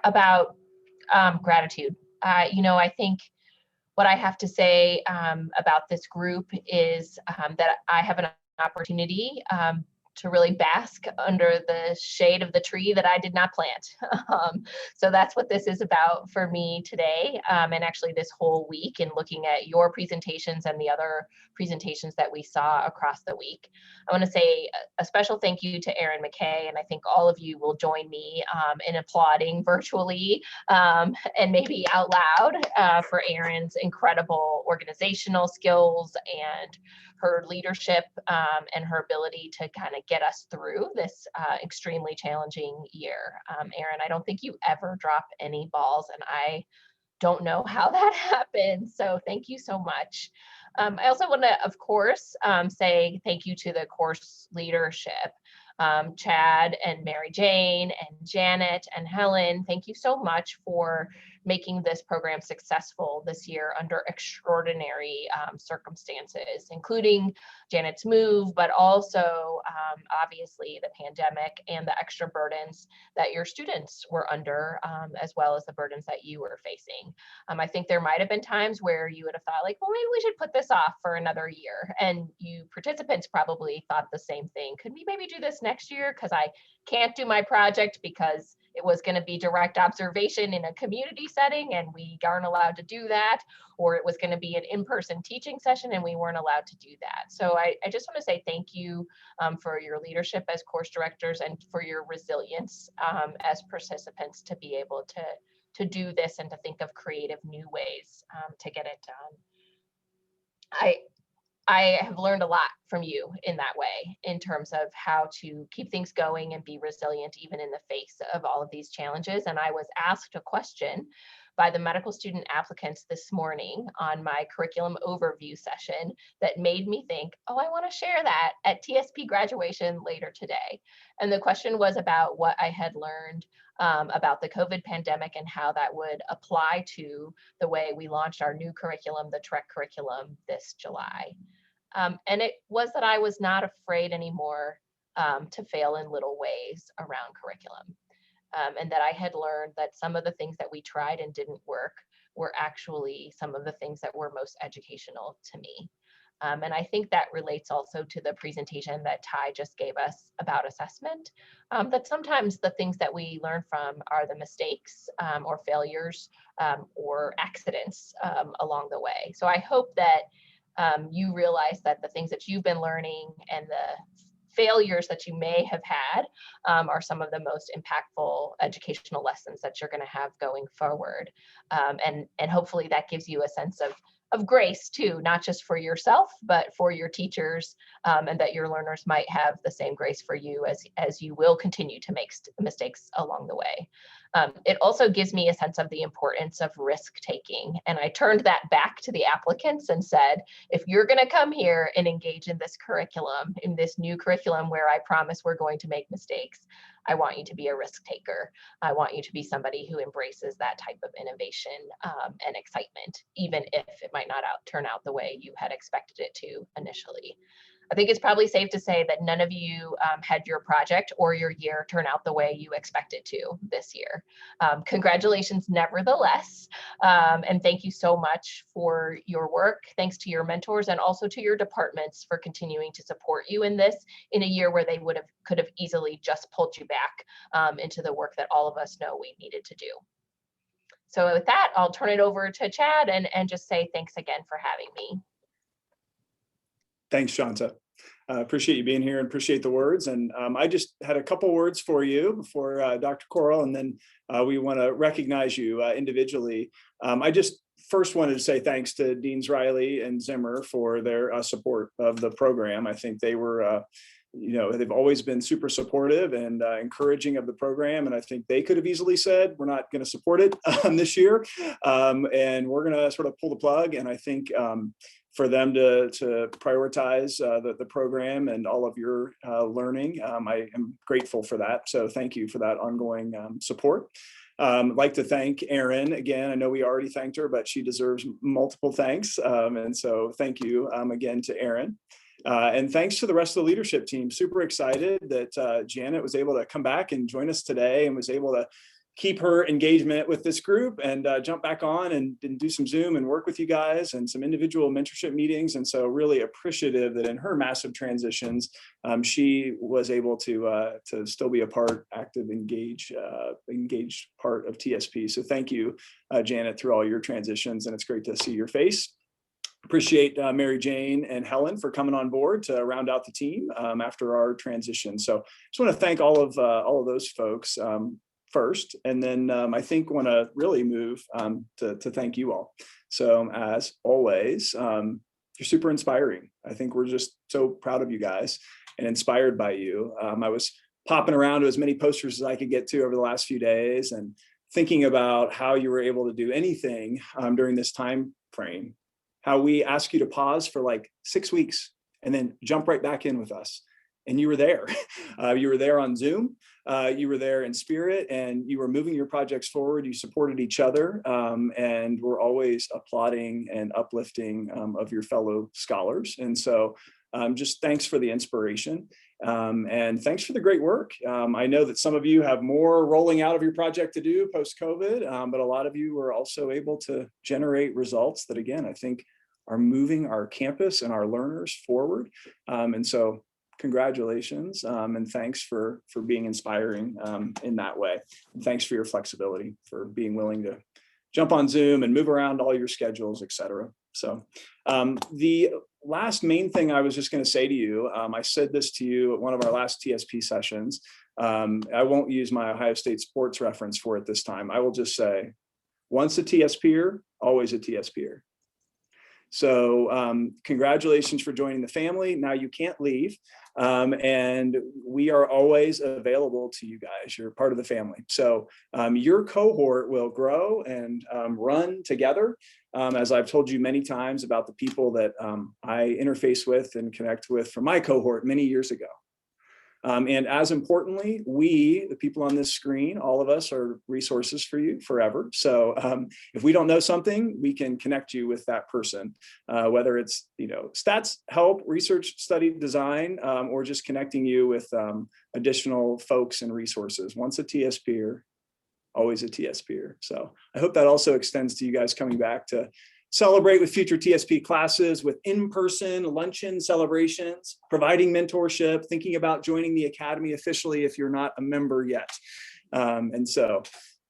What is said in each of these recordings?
about gratitude. I think what I have to say about this group is that I have an opportunity to really bask under the shade of the tree that I did not plant. So that's what this is about for me today, and actually this whole week, in looking at your presentations and the other presentations that we saw across the week. I want to say a special thank you to Erin McKay, and I think all of you will join me in applauding virtually and maybe out loud for Erin's incredible organizational skills and her leadership and her ability to kind of get us through this extremely challenging year. Erin, I don't think you ever drop any balls, and I don't know how that happened. So thank you so much. I also want to, of course, say thank you to the course leadership. Chad and Mary Jane and Janet and Helen, thank you so much for making this program successful this year under extraordinary circumstances, including Janet's move, but also obviously the pandemic and the extra burdens that your students were under, as well as the burdens that you were facing. I think there might have been times where you would have thought like, well, maybe we should put this off for another year. And you participants probably thought the same thing. Could we maybe do this next year? Because I can't do my project because it was going to be direct observation in a community setting and we aren't allowed to do that, or it was going to be an in-person teaching session and we weren't allowed to do that. So I just want to say thank you for your leadership as course directors and for your resilience as participants to be able to do this and to think of creative new ways to get it done. I have learned a lot from you in that way, in terms of how to keep things going and be resilient even in the face of all of these challenges. And I was asked a question by the medical student applicants this morning on my curriculum overview session that made me think, oh, I want to share that at TSP graduation later today. And the question was about what I had learned about the COVID pandemic and how that would apply to the way we launched our new curriculum, the TREC curriculum, this July. And it was that I was not afraid anymore to fail in little ways around curriculum. And that I had learned that some of the things that we tried and didn't work were actually some of the things that were most educational to me. And I think that relates also to the presentation that Ty just gave us about assessment, that sometimes the things that we learn from are the mistakes or failures or accidents along the way. So I hope that you realize that the things that you've been learning and the failures that you may have had are some of the most impactful educational lessons that you're going to have going forward. And hopefully that gives you a sense of grace too, not just for yourself, but for your teachers, and that your learners might have the same grace for you as you will continue to make mistakes along the way. It also gives me a sense of the importance of risk taking. And I turned that back to the applicants and said, if you're going to come here and engage in this curriculum, in this new curriculum where I promise we're going to make mistakes, I want you to be a risk taker. I want you to be somebody who embraces that type of innovation and excitement, even if it might not turn out the way you had expected it to initially. I think it's probably safe to say that none of you had your project or your year turn out the way you expected to this year. Congratulations, nevertheless, and thank you so much for your work. Thanks to your mentors and also to your departments for continuing to support you in this, in a year where they could have easily just pulled you back into the work that all of us know we needed to do. So with that, I'll turn it over to Chad and just say thanks again for having me. Thanks, Shanta. Appreciate you being here and appreciate the words. And I just had a couple words for you before Dr. Coral, and then we want to recognize you individually. I just first wanted to say thanks to Deans Riley and Zimmer for their support of the program. I think they were, they've always been super supportive and encouraging of the program. And I think they could have easily said, we're not going to support it this year. And we're going to sort of pull the plug. And I think for them to prioritize the program and all of your learning, I am grateful for that. So thank you for that ongoing support. I'd like to thank Erin again. I know we already thanked her, but she deserves multiple thanks. And so thank you again to Erin. And thanks to the rest of the leadership team. Super excited that Janet was able to come back and join us today and was able to keep her engagement with this group and jump back on and do some Zoom and work with you guys and some individual mentorship meetings. And so really appreciative that in her massive transitions, she was able to still be a active, engaged part of TSP. So thank you, Janet, through all your transitions. And it's great to see your face. Appreciate Mary Jane and Helen for coming on board to round out the team after our transition. So just want to thank all of those folks first, and then I think want to really move to thank you all. So as always, you're super inspiring. I think we're just so proud of you guys and inspired by you. I was popping around to as many posters as I could get to over the last few days and thinking about how you were able to do anything during this time frame, how we asked you to pause for like 6 weeks and then jump right back in with us. And you were there. You were there on Zoom. You were there in spirit, and you were moving your projects forward. You supported each other, and we're always applauding and uplifting of your fellow scholars. And so just thanks for the inspiration, and thanks for the great work. I know that some of you have more rolling out of your project to do post-COVID, but a lot of you were also able to generate results that, again, I think are moving our campus and our learners forward. And so congratulations, and thanks for being inspiring in that way. And thanks for your flexibility, for being willing to jump on Zoom and move around all your schedules, et cetera. So the last main thing I was just going to say to you, I said this to you at one of our last TSP sessions. I won't use my Ohio State sports reference for it this time. I will just say, once a TSPer, always a TSPer. So congratulations for joining the family. Now you can't leave. And we are always available to you guys. You're part of the family. So your cohort will grow and run together. As I've told you many times about the people that I interface with and connect with from my cohort many years ago. And as importantly, we, the people on this screen, all of us are resources for you forever. So if we don't know something, we can connect you with that person, whether it's, stats, help, research, study, design, or just connecting you with additional folks and resources. Once a TSPer, always a TSPer. So I hope that also extends to you guys coming back to celebrate with future TSP classes, with in-person luncheon celebrations, providing mentorship, thinking about joining the Academy officially if you're not a member yet. And so,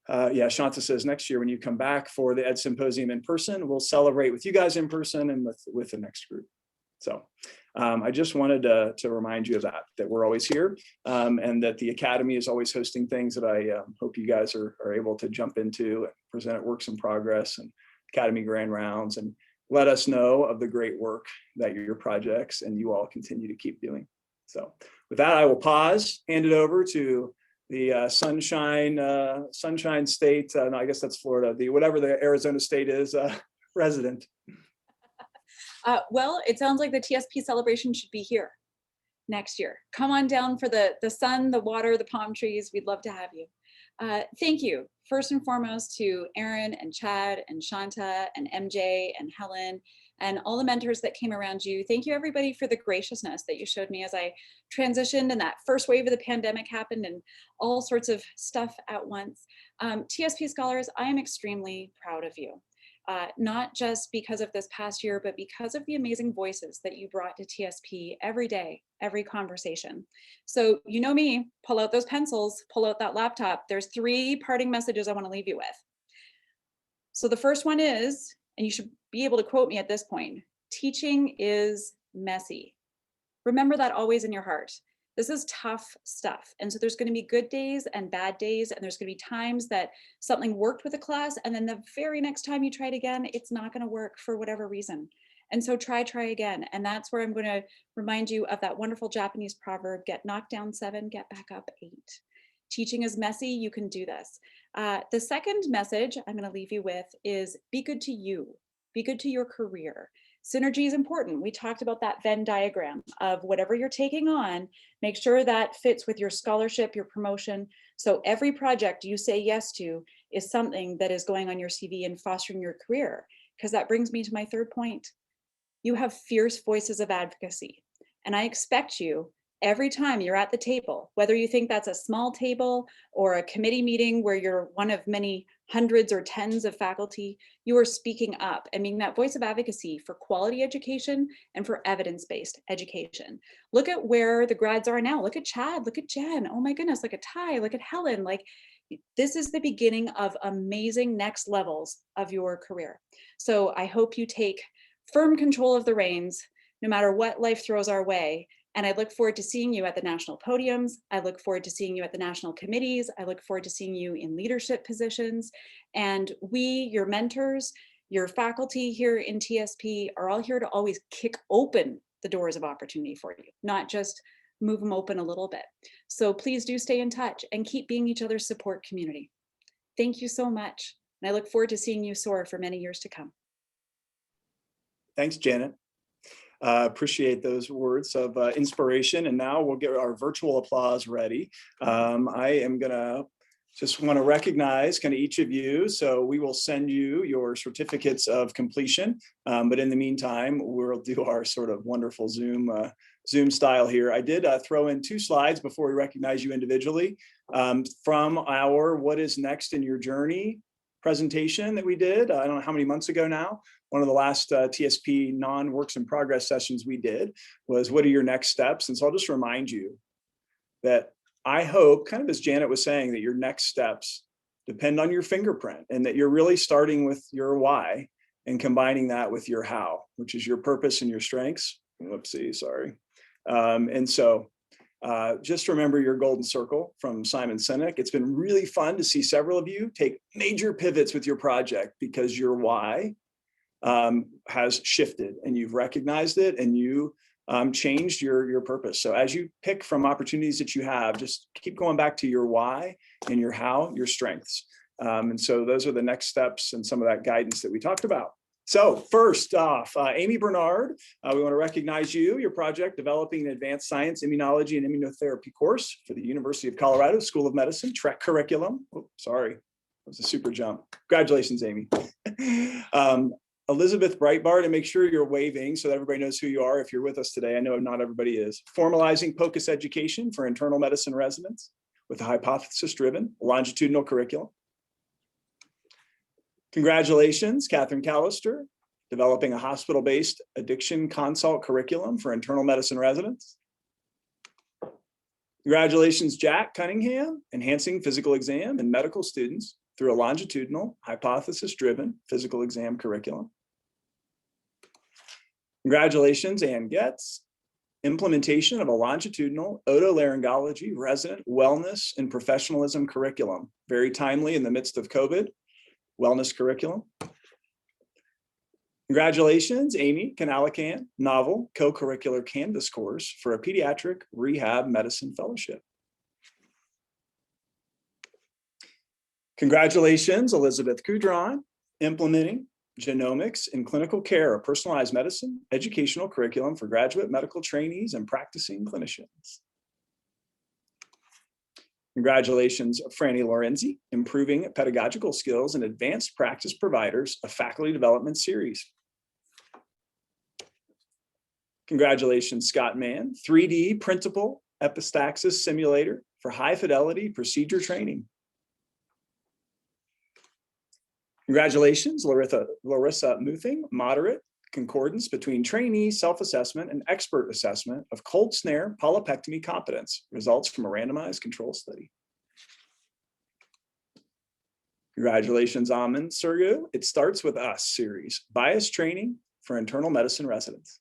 Shanta says next year when you come back for the Ed Symposium in person, we'll celebrate with you guys in person and with the next group. So I just wanted to remind you of that we're always here, and that the Academy is always hosting things that I hope you guys are able to jump into and present at Works in Progress and Academy Grand Rounds, and let us know of the great work that your projects and you all continue to keep doing. So with that, I will pause, hand it over to the Sunshine State, no, I guess that's Florida, whatever the Arizona State is, resident. Well, it sounds like the TSP celebration should be here next year. Come on down for the sun, the water, the palm trees. We'd love to have you. Thank you, first and foremost, to Aaron and Chad and Shanta and MJ and Helen and all the mentors that came around you. Thank you, everybody, for the graciousness that you showed me as I transitioned and that first wave of the pandemic happened and all sorts of stuff at once. TSP scholars, I am extremely proud of you. Not just because of this past year, but because of the amazing voices that you brought to TSP every day, every conversation. So you know me, pull out those pencils, pull out that laptop. There's 3 parting messages I want to leave you with. So the first one is, and you should be able to quote me at this point, teaching is messy. Remember that always in your heart. This is tough stuff. And so there's going to be good days and bad days. And there's going to be times that something worked with a class. And then the very next time you try it again, it's not going to work for whatever reason. And so try again. And that's where I'm going to remind you of that wonderful Japanese proverb, get knocked down 7, get back up 8. Teaching is messy. You can do this. The second message I'm going to leave you with is be good to you. Be good to your career. Synergy is important. We talked about that Venn diagram of whatever you're taking on, make sure that fits with your scholarship, your promotion. So every project you say yes to is something that is going on your CV and fostering your career. Because that brings me to my third point. You have fierce voices of advocacy. And I expect you every time you're at the table, whether you think that's a small table or a committee meeting where you're one of many hundreds or tens of faculty, you are speaking up and being that voice of advocacy for quality education and for evidence-based education. Look at where the grads are now. Look at Chad, look at Jen. Oh my goodness, look at Ty, look at Helen. Like, this is the beginning of amazing next levels of your career. So I hope you take firm control of the reins, no matter what life throws our way. And I look forward to seeing you at the national podiums. I look forward to seeing you at the national committees. I look forward to seeing you in leadership positions. And we, your mentors, your faculty here in TSP, are all here to always kick open the doors of opportunity for you, not just move them open a little bit. So please do stay in touch and keep being each other's support community. Thank you so much. And I look forward to seeing you soar for many years to come. Thanks, Janet. Appreciate those words of inspiration. And now we'll get our virtual applause ready. I am gonna just want to recognize kind of each of you. So we will send you your certificates of completion. But in the meantime, we'll do our sort of wonderful Zoom style here. I did throw in 2 slides before we recognize you individually from our What is Next in Your Journey presentation that we did, I don't know how many months ago now. One of the last TSP non-works in progress sessions we did was, what are your next steps? And so I'll just remind you that I hope, kind of as Janet was saying, that your next steps depend on your fingerprint and that you're really starting with your why and combining that with your how, which is your purpose and your strengths. Whoopsie, sorry. And so just remember your golden circle from Simon Sinek. It's been really fun to see several of you take major pivots with your project because your why has shifted and you've recognized it and you changed your purpose. So as you pick from opportunities that you have, just keep going back to your why and your how, your strengths. And so those are the next steps and some of that guidance that we talked about. So first off, Amy Bernard, we want to recognize you, your project developing an advanced science, immunology, and immunotherapy course for the University of Colorado School of Medicine, TREC curriculum. Oh, sorry, that was a super jump. Congratulations, Amy. Elizabeth Breitbart, and make sure you're waving so that everybody knows who you are if you're with us today. I know not everybody is. Formalizing POCUS education for internal medicine residents with a hypothesis-driven longitudinal curriculum. Congratulations, Catherine Callister, developing a hospital-based addiction consult curriculum for internal medicine residents. Congratulations, Jack Cunningham, enhancing physical exam in medical students through a longitudinal hypothesis-driven physical exam curriculum. Congratulations, Ann Getz, implementation of a longitudinal otolaryngology resident wellness and professionalism curriculum. Very timely in the midst of COVID, wellness curriculum. Congratulations, Amy Kanalakan, novel co-curricular Canvas course for a pediatric rehab medicine fellowship. Congratulations, Elizabeth Kudron, implementing genomics in clinical care, a personalized medicine educational curriculum for graduate medical trainees and practicing clinicians. Congratulations, Franny Lorenzi, improving pedagogical skills and advanced practice providers, a faculty development series. Congratulations, Scott Mann, 3D printable epistaxis simulator for high fidelity procedure training. Congratulations, Larissa Muthing, moderate concordance between trainee self-assessment and expert assessment of cold snare polypectomy competence, results from a randomized control study. Congratulations, Amin Sergu, It Starts With Us series, bias training for internal medicine residents.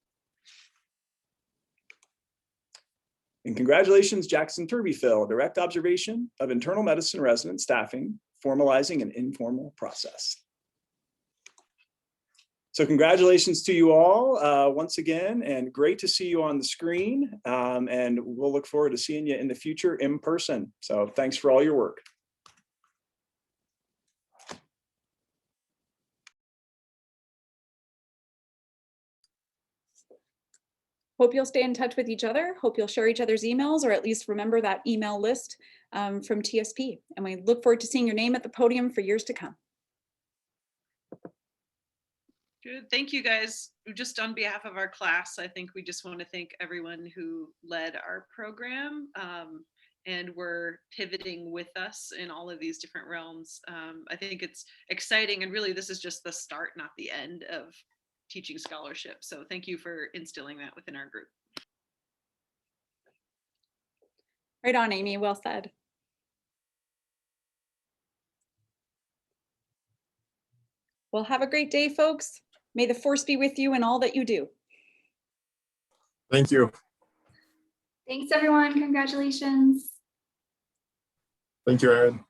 And congratulations, Jackson Turbyfill, direct observation of internal medicine resident staffing, formalizing an informal process. So congratulations to you all once again, and great to see you on the screen. And we'll look forward to seeing you in the future in person. So thanks for all your work. Hope you'll stay in touch with each other. Hope you'll share each other's emails, or at least remember that email list from TSP. And we look forward to seeing your name at the podium for years to come. Good. Thank you guys. Just on behalf of our class, I think we just want to thank everyone who led our program and were pivoting with us in all of these different realms. I think it's exciting, and really this is just the start, not the end of teaching scholarship. So thank you for instilling that within our group. Right on, Amy. Well said. Well, have a great day, folks. May the force be with you in all that you do. Thank you. Thanks, everyone. Congratulations. Thank you, Erin.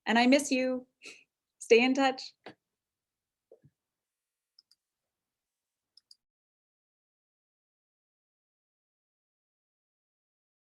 And I miss you. Stay in touch.